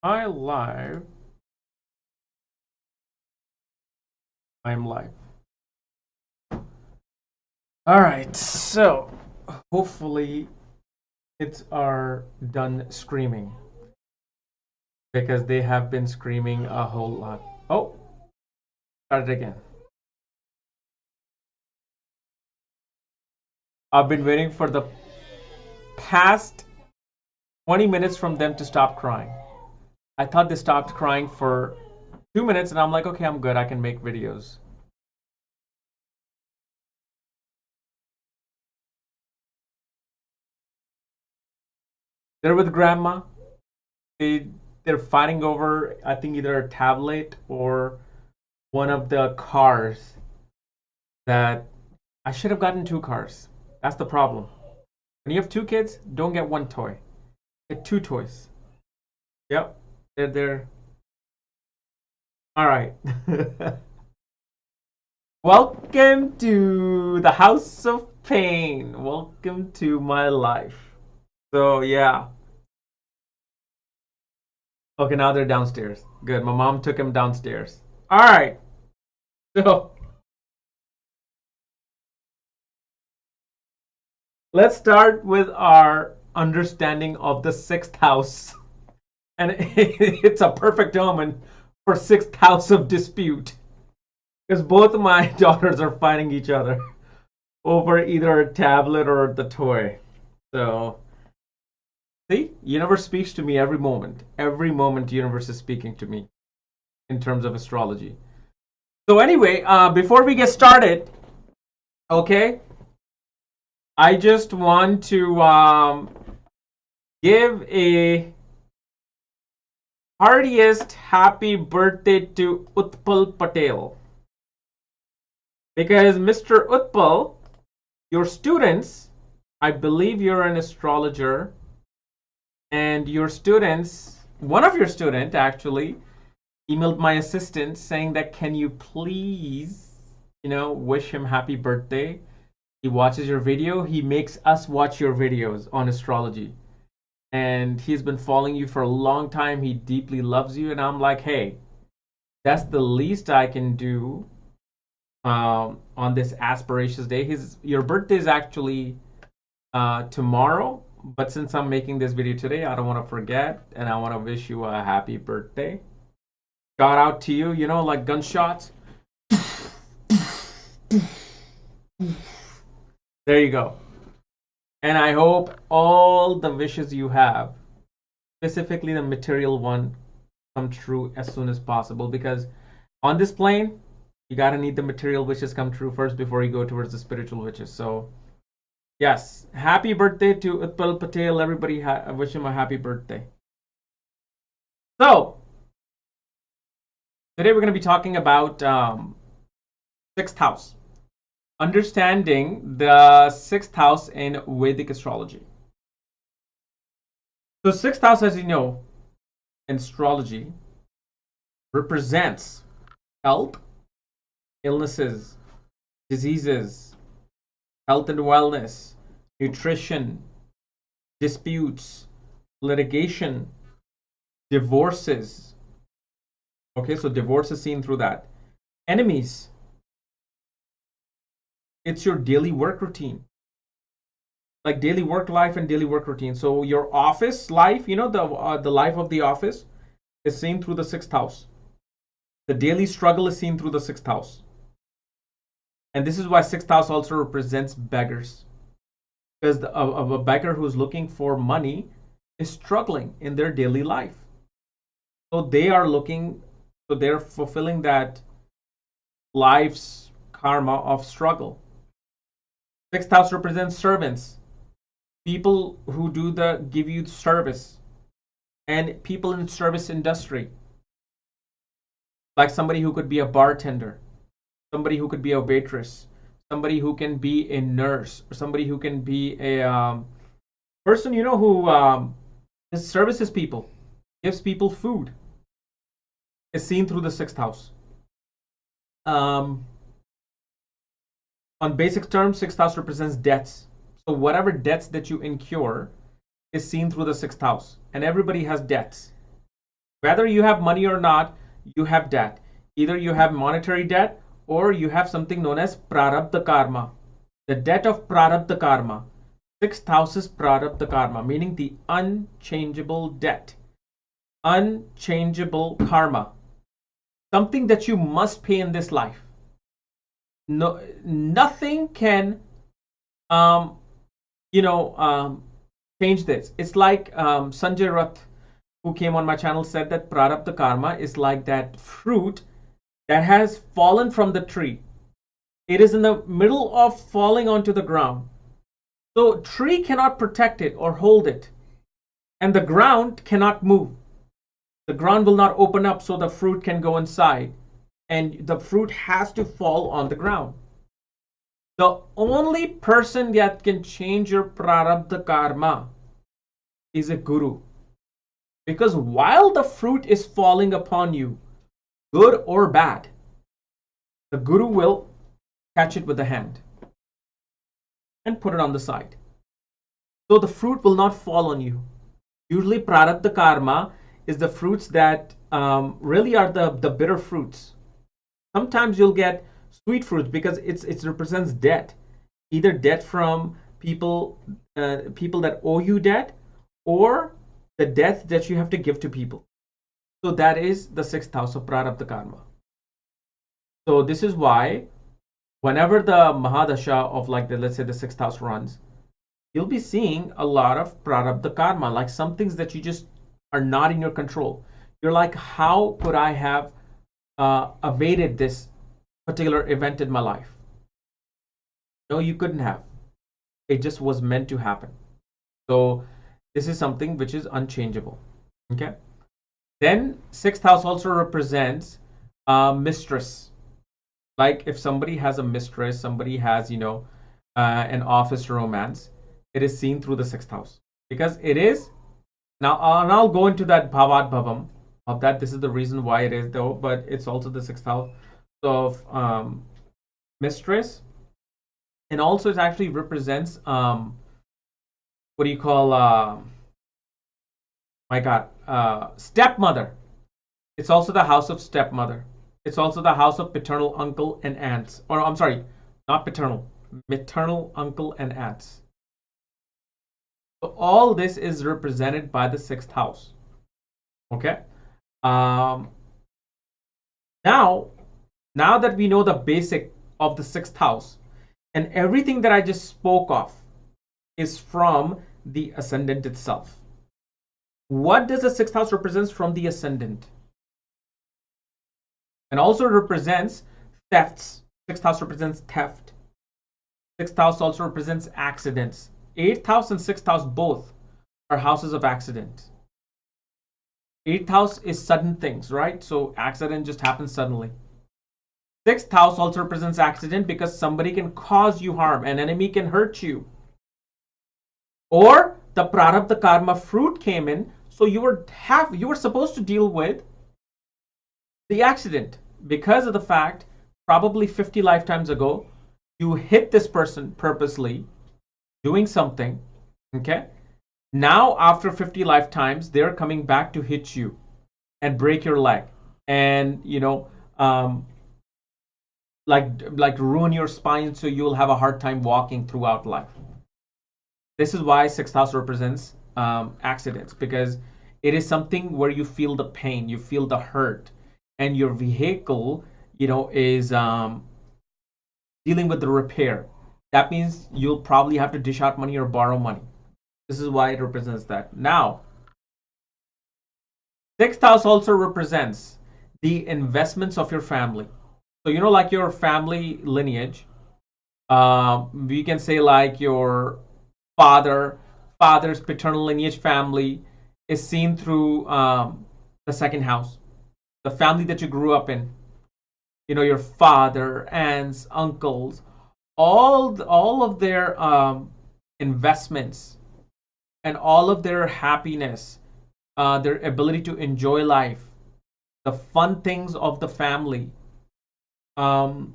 I live. I'm live. All right. So hopefully it's are done screaming because they have been screaming a whole lot. Oh, start it again. I've been waiting for the past 20 minutes from them to stop crying. I thought they stopped crying for 2 minutes, and I'm like, okay, I'm good. I can make videos. They're with grandma. They they're fighting over I think either a tablet or one of the cars that I should have gotten two cars. That's the problem. When you have two kids, don't get one toy. Get two toys. Yep. They're all right. Welcome to the House of Pain. Welcome to my life. So yeah. Okay, now they're downstairs. Good. My mom took him downstairs. All right. So let's start with our understanding of the sixth house. And it's a perfect omen for sixth house of dispute. Because both of my daughters are fighting each other over either a tablet or the toy. So, see, universe speaks to me every moment. Every moment, universe is speaking to me in terms of astrology. So anyway, before we get started, okay, I just want to give a heartiest happy birthday to Utpal Patel. Because Mr. Utpal, your students, I believe you're an astrologer, and your students, one of your students actually, emailed my assistant saying that can you please, wish him happy birthday. He watches your video. He makes us watch your videos on astrology. And he's been following you for a long time. He deeply loves you. And I'm like, hey, that's the least I can do on this aspirations day. Your birthday is actually tomorrow, but since I'm making this video today, I don't want to forget, and I want to wish you a happy birthday. Shout out to you, like gunshots. There you go. And I hope all the wishes you have, specifically the material one, come true as soon as possible. Because on this plane, you gotta need the material wishes come true first before you go towards the spiritual wishes. So, yes, happy birthday to Utpal Patel. Everybody, I wish him a happy birthday. So, today we're going to be talking about sixth house, understanding the sixth house in Vedic astrology. So, sixth house, as you know, in astrology, represents health, illnesses, diseases, health and wellness, nutrition, disputes, litigation, divorces. Okay, so divorce is seen through that. Enemies. It's your daily work routine. Like daily work life and daily work routine. So your office life, the life of the office is seen through the sixth house. The daily struggle is seen through the sixth house. And this is why sixth house also represents beggars. Because of a beggar who's looking for money is struggling in their daily life. So they're fulfilling that life's karma of struggle. Sixth house represents servants, people who give you service, and people in service industry, like somebody who could be a bartender, somebody who could be a waitress, somebody who can be a nurse, or somebody who can be a person who services people, gives people food, is seen through the sixth house. On basic terms, sixth house represents debts. So whatever debts that you incur is seen through the sixth house, and everybody has debts. Whether you have money or not, you have debt. Either you have monetary debt or you have something known as prarabdha karma. The debt of prarabdha karma. Sixth house is prarabdha karma, meaning the unchangeable debt, unchangeable karma, something that you must pay in this life. No, nothing can, um, you know, change this. It's like Sanjay Rath, who came on my channel, said that prarabdha karma is like that fruit that has fallen from the tree. It is in the middle of falling onto the ground. So tree cannot protect it or hold it, and the ground cannot move. The ground will not open up so the fruit can go inside, and the fruit has to fall on the ground. The only person that can change your prarabdha karma is a guru. Because while the fruit is falling upon you, good or bad, the guru will catch it with the hand and put it on the side. So the fruit will not fall on you. Usually prarabdha karma is the fruits that really are the bitter fruits. Sometimes you'll get sweet fruits because it represents debt, either debt from people that owe you debt, or the debt that you have to give to people. So that is the sixth house of prarabdha karma. So this is why whenever the mahadasha of, like, let's say the sixth house runs, you'll be seeing a lot of prarabdha karma, like some things that you just are not in your control. You're like, how could I have evaded this particular event in my life? No, you couldn't have. It just was meant to happen. So this is something which is unchangeable. Okay. Then sixth house also represents mistress. Like if somebody has a mistress, somebody has, an office romance, it is seen through the sixth house, because it is now. And I'll go into that bhavad bhavam of that. This is the reason why it is, though, but it's also the sixth house of mistress, and also it actually represents what do you call my God, stepmother. It's also the house of stepmother. It's also the house of paternal uncle and aunts. Or I'm sorry, not paternal, maternal uncle and aunts. So all this is represented by the sixth house. Okay. Now that we know the basic of the sixth house, and everything that I just spoke of is from the ascendant itself. What does the sixth house represents from the ascendant? And also represents thefts. Sixth house represents theft. Sixth house also represents accidents. Eighth house and sixth house both are houses of accidents. Eighth house is sudden things, right? So accident just happens suddenly. Sixth house also represents accident because somebody can cause you harm, an enemy can hurt you, or the prarabdha karma fruit came in, so you were supposed to deal with the accident because of the fact probably 50 lifetimes ago you hit this person purposely doing something. Okay, now after 50 lifetimes they're coming back to hit you and break your leg, and like ruin your spine, so you'll have a hard time walking throughout life. This is why sixth house represents accidents, because it is something where you feel the pain, you feel the hurt, and your vehicle, is dealing with the repair. That means you'll probably have to dish out money or borrow money. This is why it represents that. Now, sixth house also represents the investments of your family. So, like your family lineage, we can say like your father's paternal lineage family is seen through the second house. The family that you grew up in, your father, aunts, uncles, all of their investments and all of their happiness, their ability to enjoy life, the fun things of the family, the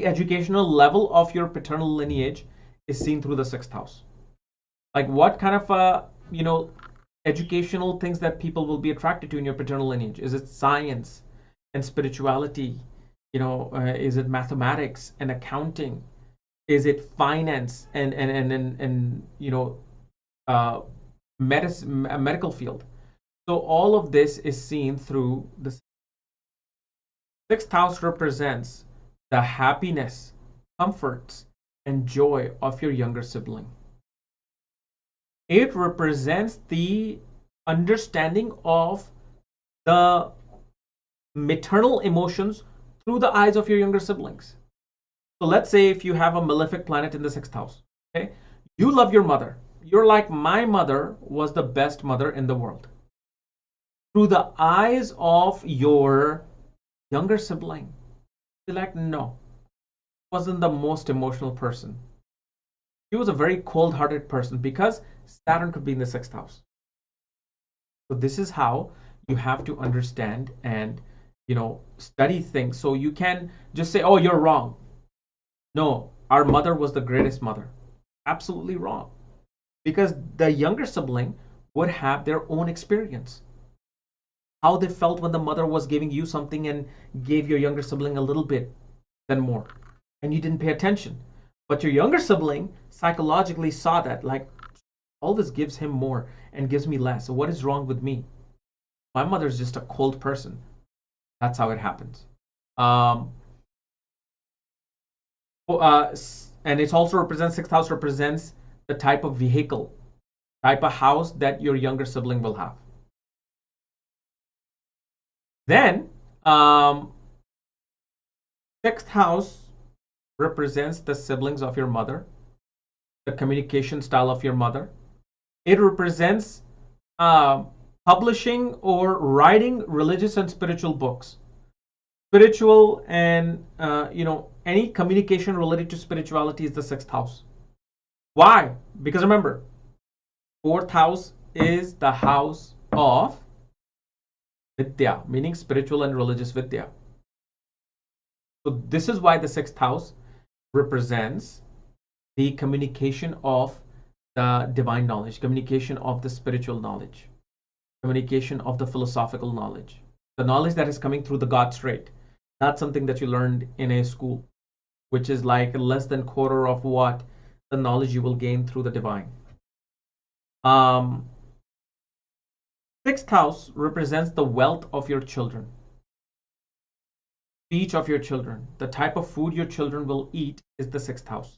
educational level of your paternal lineage is seen through the sixth house. Like what kind of educational things that people will be attracted to in your paternal lineage? Is it science and spirituality? Is it mathematics and accounting? Is it finance and uh, medical field? So all of this is seen through the sixth house. Represents the happiness, comforts, and joy of your younger sibling. It represents the understanding of the maternal emotions through the eyes of your younger siblings. So let's say if you have a malefic planet in the sixth house, okay? You love your mother. You're like, my mother was the best mother in the world. Through the eyes of your younger sibling, you're like, no, wasn't the most emotional person. She was a very cold-hearted person because Saturn could be in the sixth house. So this is how you have to understand and study things. So you can just say, oh, you're wrong. No, our mother was the greatest mother. Absolutely wrong. Because the younger sibling would have their own experience. How they felt when the mother was giving you something and gave your younger sibling a little bit, then more. And you didn't pay attention. But your younger sibling psychologically saw that, like, all this gives him more and gives me less. So what is wrong with me? My mother's just a cold person. That's how it happens. And it also represents, sixth house represents the type of vehicle, type of house that your younger sibling will have. Then, sixth house represents the siblings of your mother, the communication style of your mother. It represents publishing or writing religious and spiritual books. Spiritual and any communication related to spirituality is the sixth house. Why? Because remember, fourth house is the house of Vidya, meaning spiritual and religious Vidya. So this is why the sixth house represents the communication of the divine knowledge, communication of the spiritual knowledge, communication of the philosophical knowledge, the knowledge that is coming through the God straight, not something that you learned in a school, which is like less than quarter of what the knowledge you will gain through the divine. Sixth house represents the wealth of your children, speech of your children. The type of food your children will eat is the sixth house.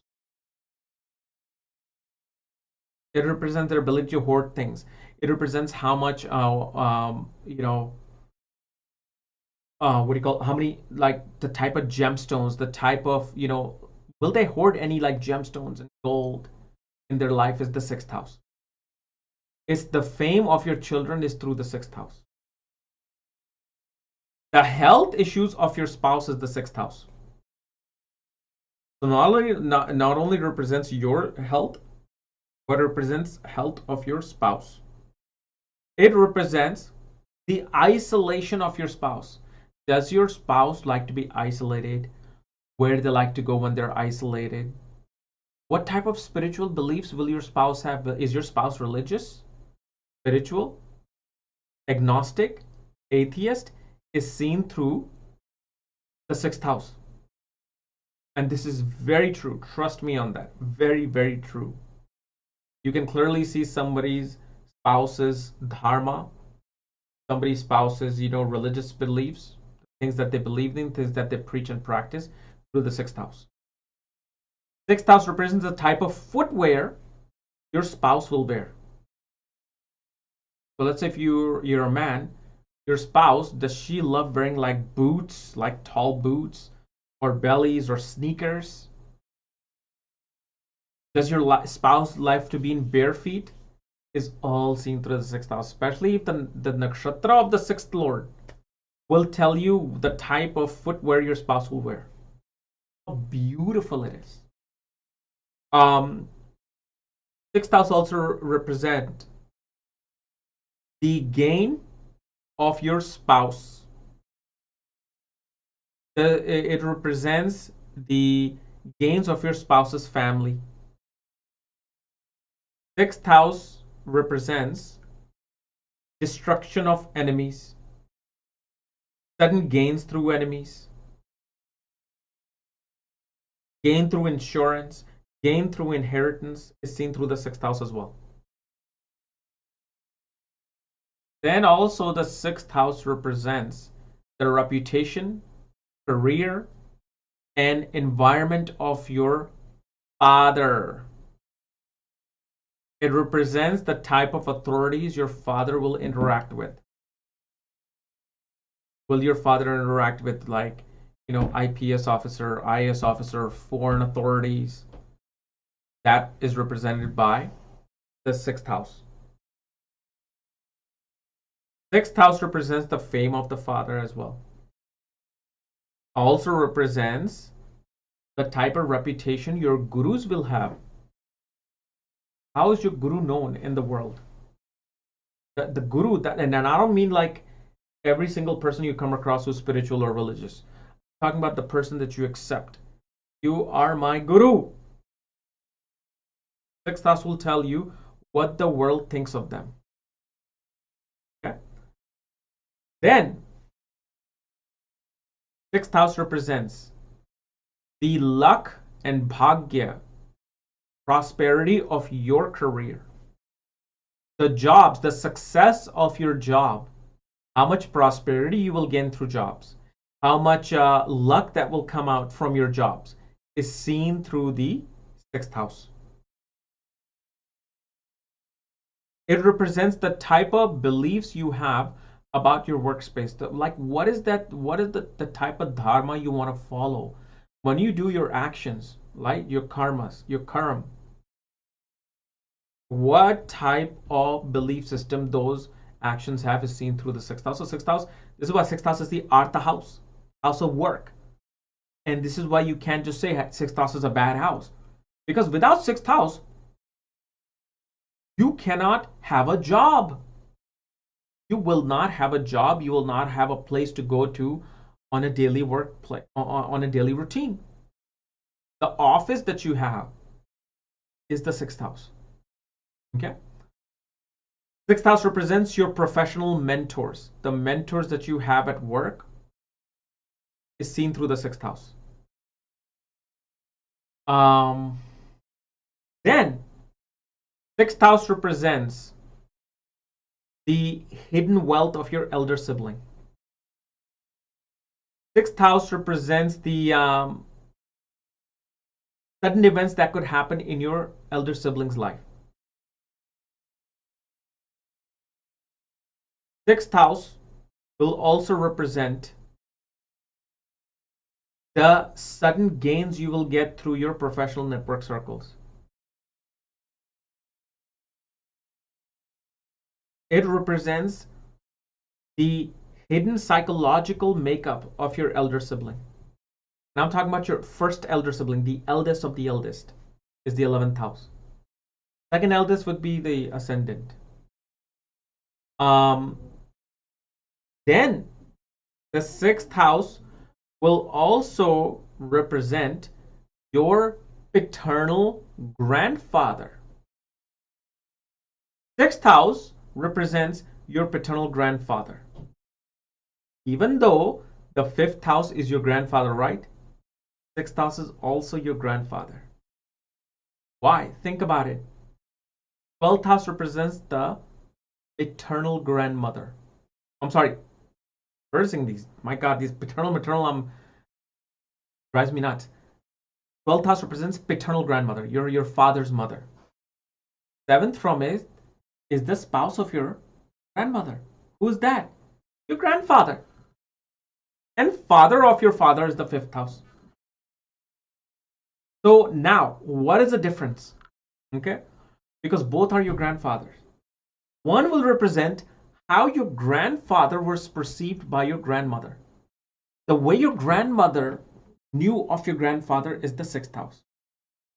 It represents their ability to hoard things. It represents how much, what do you call, how many, like the type of gemstones, the type of, will they hoard any like gemstones and gold in their life is the sixth house. It's the fame of your children is through the sixth house. The health issues of your spouse is the sixth house. So not only represents your health, but represents health of your spouse. It represents the isolation of your spouse. Does your spouse like to be isolated? Where do they like to go when they're isolated? What type of spiritual beliefs will your spouse have? Is your spouse religious, spiritual, agnostic, atheist? Is seen through the sixth house. And this is very true. Trust me on that. Very, very true. You can clearly see somebody's spouse's dharma, somebody's spouse's, religious beliefs, things that they believe in, things that they preach and practice through the sixth house. Sixth house represents the type of footwear your spouse will wear. So let's say if you're a man, your spouse, does she love wearing like boots, like tall boots, or bellies, or sneakers? Does your spouse like to be in bare feet? Is all seen through the sixth house, especially if the nakshatra of the sixth lord will tell you the type of footwear your spouse will wear. How beautiful it is. Sixth house also represent the gain of your spouse. It represents the gains of your spouse's family. Sixth house represents destruction of enemies, sudden gains through enemies, gain through insurance, gain through inheritance is seen through the sixth house as well. Then also the sixth house represents the reputation, career, and environment of your father. It represents the type of authorities your father will interact with. Will your father interact with, like, IPS officer, IAS officer, foreign authorities? That is represented by the sixth house. Sixth house represents the fame of the father as well. Also represents the type of reputation your gurus will have. How is your guru known in the world? The guru, and I don't mean like every single person you come across who's spiritual or religious. I'm talking about the person that you accept. You are my guru. Sixth house will tell you what the world thinks of them. Okay. Then, sixth house represents the luck and bhagya, prosperity of your career, the jobs, the success of your job, how much prosperity you will gain through jobs, how much luck that will come out from your jobs is seen through the sixth house. It represents the type of beliefs you have about your workspace. Like, what is that? What is the type of dharma you want to follow when you do your actions, like your karmas, your karma? What type of belief system those actions have is seen through the sixth house. So sixth house, this is why sixth house is the artha house, house of work. And this is why you can't just say sixth house is a bad house. Because without sixth house, you cannot have a job. You will not have a job. You will not have a place to go to on a daily workplace, on a daily routine. The office that you have is the sixth house. Okay? Sixth house represents your professional mentors. The mentors that you have at work is seen through the sixth house. Then, sixth house represents the hidden wealth of your elder sibling. Sixth house represents the sudden events that could happen in your elder sibling's life. Sixth house will also represent the sudden gains you will get through your professional network circles. It represents the hidden psychological makeup of your elder sibling. Now I'm talking about your first elder sibling, the eldest of the eldest, is the 11th house. Second eldest would be the ascendant. Then the sixth house will also represent your paternal grandfather. Sixth house represents your paternal grandfather. Even though the fifth house is your grandfather, right? Sixth house is also your grandfather. Why? Think about it. 12th house represents the eternal grandmother. I'm sorry, reversing these. My God, these paternal, maternal, drives me nuts. 12th house represents paternal grandmother, your father's mother. Seventh from it is the spouse of your grandmother. Who's that? Your grandfather. And father of your father is the fifth house. So now, what is the difference? Okay? Because both are your grandfathers. One will represent how your grandfather was perceived by your grandmother. The way your grandmother knew of your grandfather is the sixth house.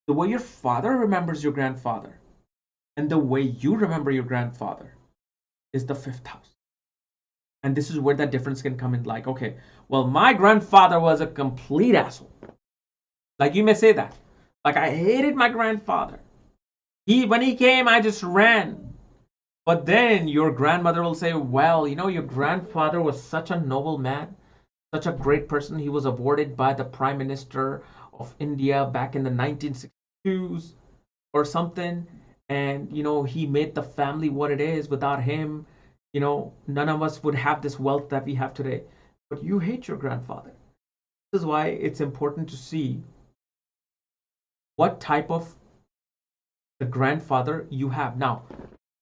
The way your father remembers your grandfather and the way you remember your grandfather is the fifth house. And this is where that difference can come in. Like, okay, well, my grandfather was a complete asshole. Like, you may say that. Like, I hated my grandfather. When he came, I just ran. But then your grandmother will say, well, your grandfather was such a noble man, such a great person. He was awarded by the Prime Minister of India back in the 1962s or something. And, he made the family what it is. Without him, none of us would have this wealth that we have today. But you hate your grandfather. This is why it's important to see what type of the grandfather you have. Now,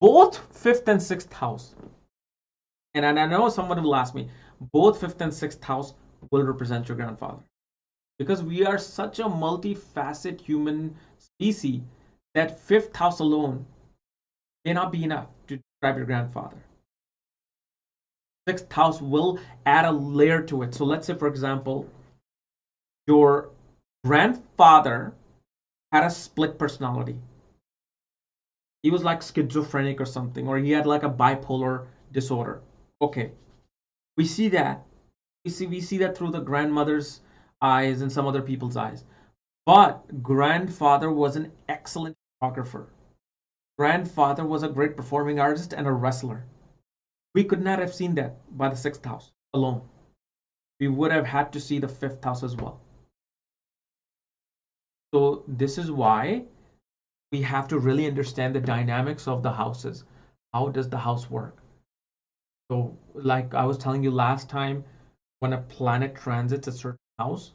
both fifth and sixth house, and I know someone will ask me, both fifth and sixth house will represent your grandfather. Because we are such a multifaceted human species that fifth house alone may not be enough to describe your grandfather. Sixth house will add a layer to it. So let's say, for example, your grandfather had a split personality. He was like schizophrenic or something, or he had like a bipolar disorder. Okay, we see that. We see that through the grandmother's eyes and some other people's eyes. But grandfather was an excellent photographer. Grandfather was a great performing artist and a wrestler. We could not have seen that by the sixth house alone. We would have had to see the fifth house as well. So this is why we have to really understand the dynamics of the houses. How does the house work? So like I was telling you last time, when a planet transits a certain house,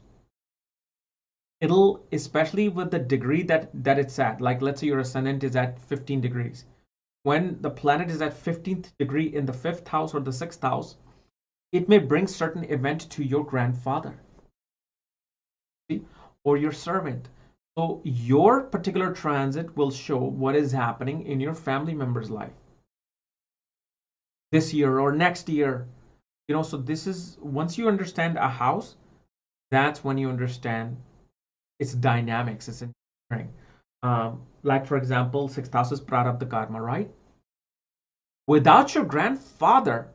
it'll, especially with the degree that it's at, like let's say your ascendant is at 15 degrees. When the planet is at 15th degree in the fifth house or the sixth house, it may bring certain event to your grandfather, see, or your servant. So your particular transit will show what is happening in your family member's life this year or next year. So this is, once you understand a house, that's when you understand its dynamics, its engineering. Like for example, sixth house is prarabdha karma, right? Without your grandfather,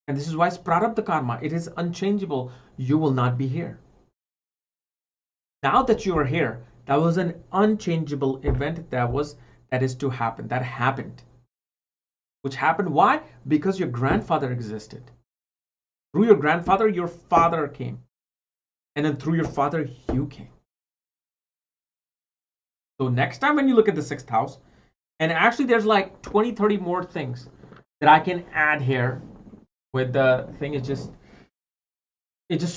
and this is why it's prarabdha karma, it is unchangeable. You will not be here. Now that you are here, that was an unchangeable event that is to happen. That happened. Which happened, why? Because your grandfather existed. Through your grandfather, your father came. And then through your father, you came. So next time when you look at the sixth house, and actually there's like 20, 30 more things that I can add here with the thing. It's just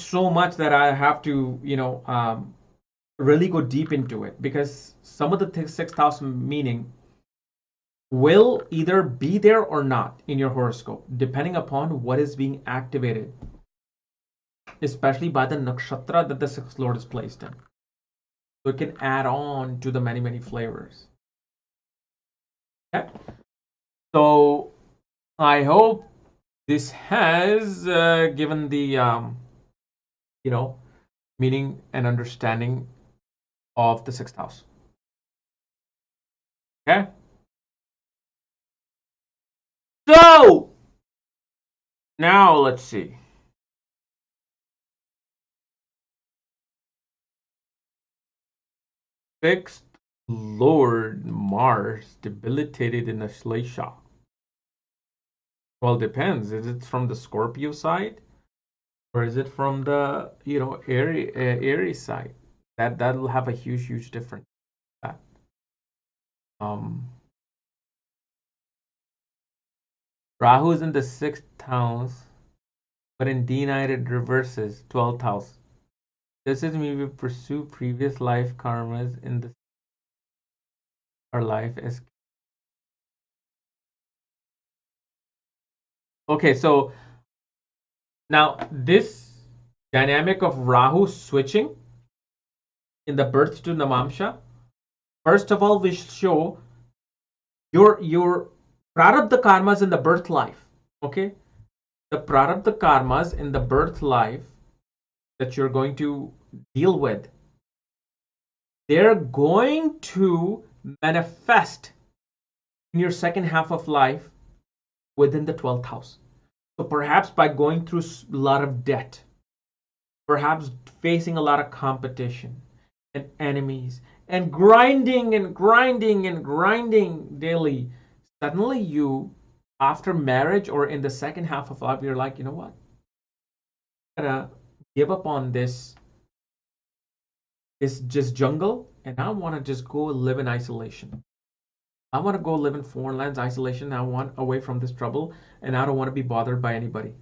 so much that I have to, really go deep into it, because some of the sixth house meaning will either be there or not in your horoscope, depending upon what is being activated, especially by the nakshatra that the sixth lord is placed in. So it can add on to the many, many flavors. Okay. So I hope this has given the, meaning and understanding of the sixth house. Okay. So now let's see. Sixth Lord Mars debilitated in Ashlesha. Well, depends. Is it from the Scorpio side, or is it from the Aries side? That'll have a huge difference. Rahu is in the sixth house, but in D9 it reverses 12th house. This is me we pursue previous life karmas in the our life as. Okay, so now this dynamic of Rahu switching in the birth to Navamsha, first of all, we show your prarabdha karmas in the birth life. Okay, the prarabdha karmas in the birth life that you're going to deal with, they're going to manifest in your second half of life within the 12th house. So perhaps by going through a lot of debt, perhaps facing a lot of competition and enemies, and grinding daily, suddenly you, after marriage or in the second half of life, you're like, you know what? I'm gonna give up on this just jungle, and I want to just go live in isolation. I want to go live in foreign lands, isolation. I want away from this trouble, and I don't want to be bothered by anybody.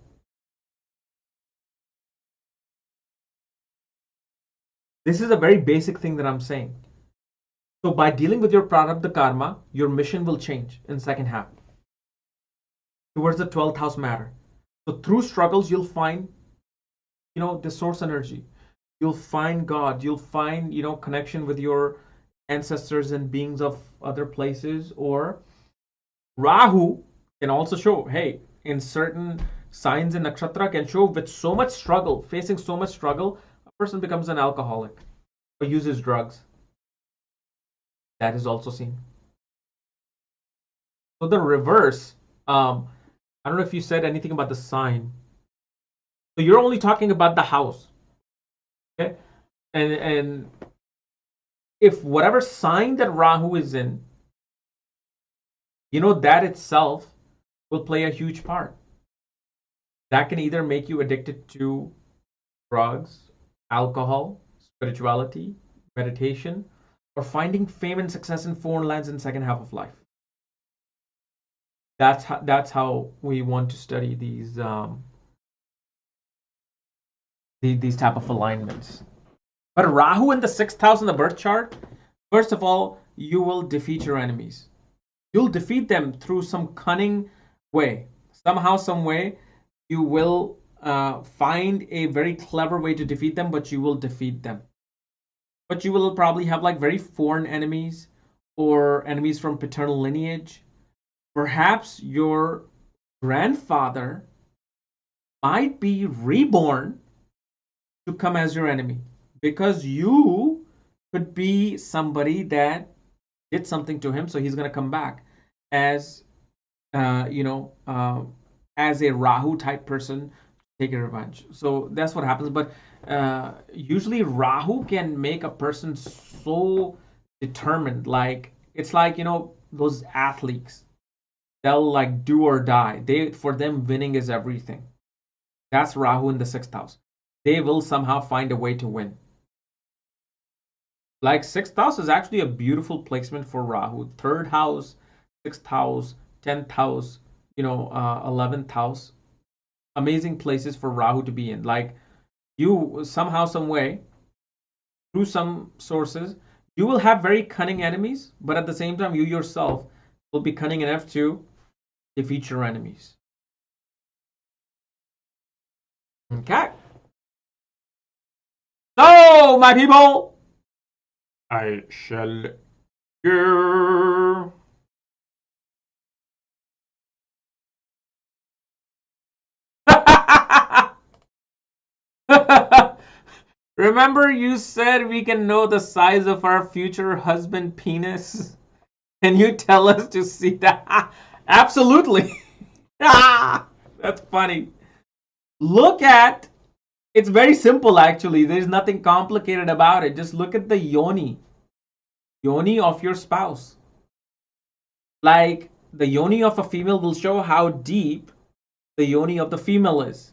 This is a very basic thing that I'm saying. So by dealing with your prarabdha karma, your mission will change in second half towards the 12th house matter. So through struggles, you'll find, the source energy. You'll find God. You'll find, connection with your ancestors and beings of other places. Or Rahu can also show, hey, in certain signs in nakshatra can show with so much struggle, facing so much struggle, a person becomes an alcoholic or uses drugs. That is also seen. So the reverse, I don't know if you said anything about the sign. So you're only talking about the house, okay? And if whatever sign that Rahu is in, that itself will play a huge part. That can either make you addicted to drugs, alcohol, spirituality, meditation, or finding fame and success in foreign lands in second half of life. That's how we want to study these type of alignments. But Rahu in the sixth house in the birth chart, first of all, you will defeat your enemies. You'll defeat them through some cunning way. Somehow, some way, you will find a very clever way to defeat them, but you will defeat them. But you will probably have like very foreign enemies or enemies from paternal lineage. Perhaps your grandfather might be reborn to come as your enemy because you could be somebody that did something to him, so he's going to come back as uh, you know uh, as a Rahu type person, take a revenge. So that's what happens. But usually Rahu can make a person so determined, like it's like those athletes, they'll like do or die. They, for them, winning is everything. That's Rahu in the sixth house. They will somehow find a way to win. Like sixth house is actually a beautiful placement for Rahu. Third house, sixth house, 10th house, 11th house. Amazing places for Rahu to be in. Like you somehow, some way, through some sources, you will have very cunning enemies, but at the same time, you yourself will be cunning enough to defeat your enemies. Okay. So, my people, I shall go. Remember, you said we can know the size of our future husband penis? Can you tell us to see that? Absolutely. That's funny. Look at, it's very simple actually. There's nothing complicated about it. Just look at the yoni of your spouse. Like the yoni of a female will show how deep the yoni of the female is,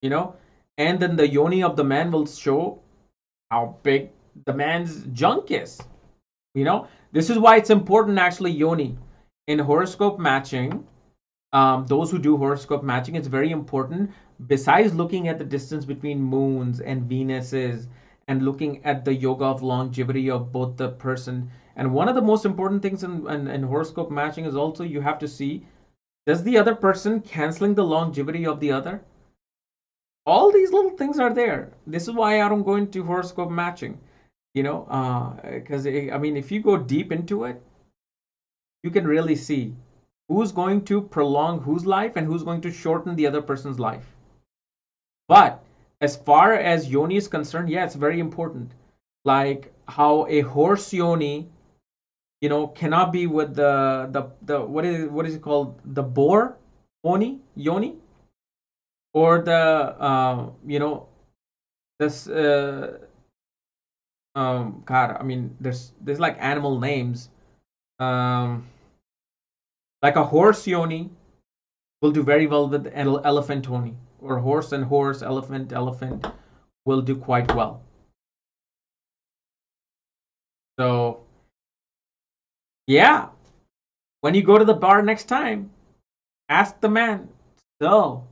you know, and then the yoni of the man will show how big the man's junk is. This is why it's important actually, yoni. In horoscope matching, those who do horoscope matching, it's very important. Besides looking at the distance between moons and Venuses and looking at the yoga of longevity of both the person, and one of the most important things in horoscope matching is also you have to see, does the other person canceling the longevity of the other? All these little things are there. This is why I don't go into horoscope matching, because I mean, if you go deep into it, you can really see who's going to prolong whose life and who's going to shorten the other person's life. But as far as yoni is concerned, yeah, it's very important. Like how a horse yoni, cannot be with the what is it called, the boar yoni, or the this God, I mean, there's like animal names. Um, Like a horse yoni will do very well with elephant yoni, or horse and horse, elephant, elephant will do quite well. So, yeah, when you go to the bar next time, ask the man, so,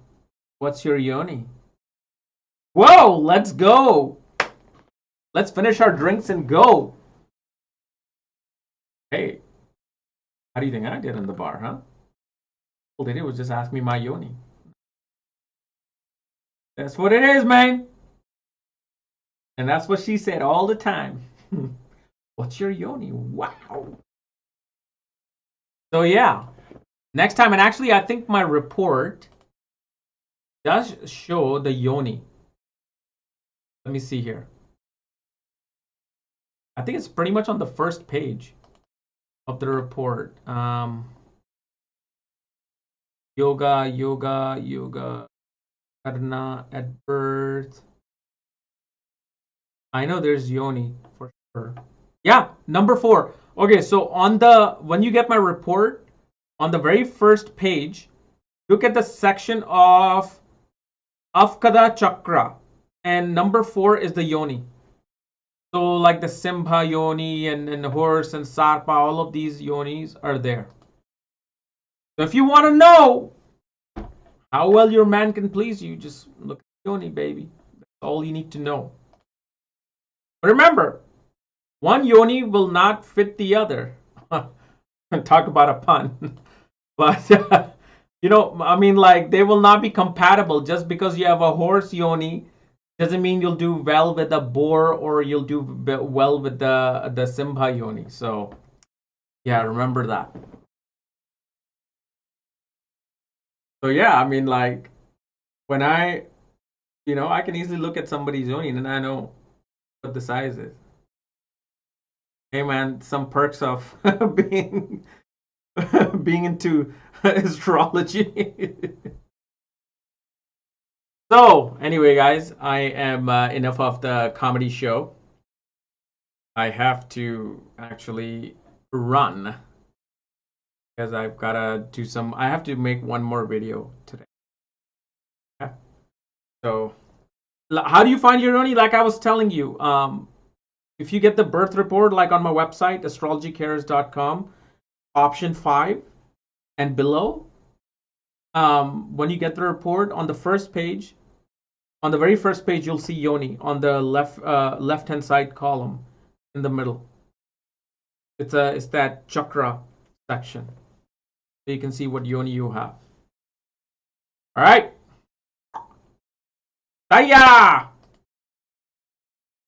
what's your yoni? Whoa, let's go. Let's finish our drinks and go. Hey, how do you think I did in the bar, huh? All they did was just ask me my yoni. That's what it is, man. And that's what she said all the time. What's your yoni? Wow. So yeah, next time, and actually I think my report does show the yoni. Let me see here. I think it's pretty much on the first page of the report. Yoga, karna at birth. I know there's yoni for sure. Yeah, number 4. Okay, so when you get my report, on the very first page, look at the section of Afkada Chakra, and number 4 is the yoni. So like the Simha yoni and horse and Sarpa, all of these yonis are there. So if you want to know how well your man can please you, just look at the yoni, baby. That's all you need to know. But remember, one yoni will not fit the other. Talk about a pun. But I mean, like, they will not be compatible. Just because you have a horse yoni doesn't mean you'll do well with the boar, or you'll do well with the Simha yoni. So yeah, remember that. So yeah, I mean, like, when I can easily look at somebody's yoni and I know what the size is. Hey man, some perks of being being into astrology. So anyway, guys, I am enough of the comedy show. I have to actually run because I've gotta do some. I have to make one more video today. Okay. So, how do you find your yoni? Like I was telling you, if you get the birth report, like on my website, astrologycares.com, option 5 and below, when you get the report, on the first page, on the very first page, you'll see yoni on the left hand side column in the middle. It's that chakra section, so you can see what yoni you have. All right. Taya!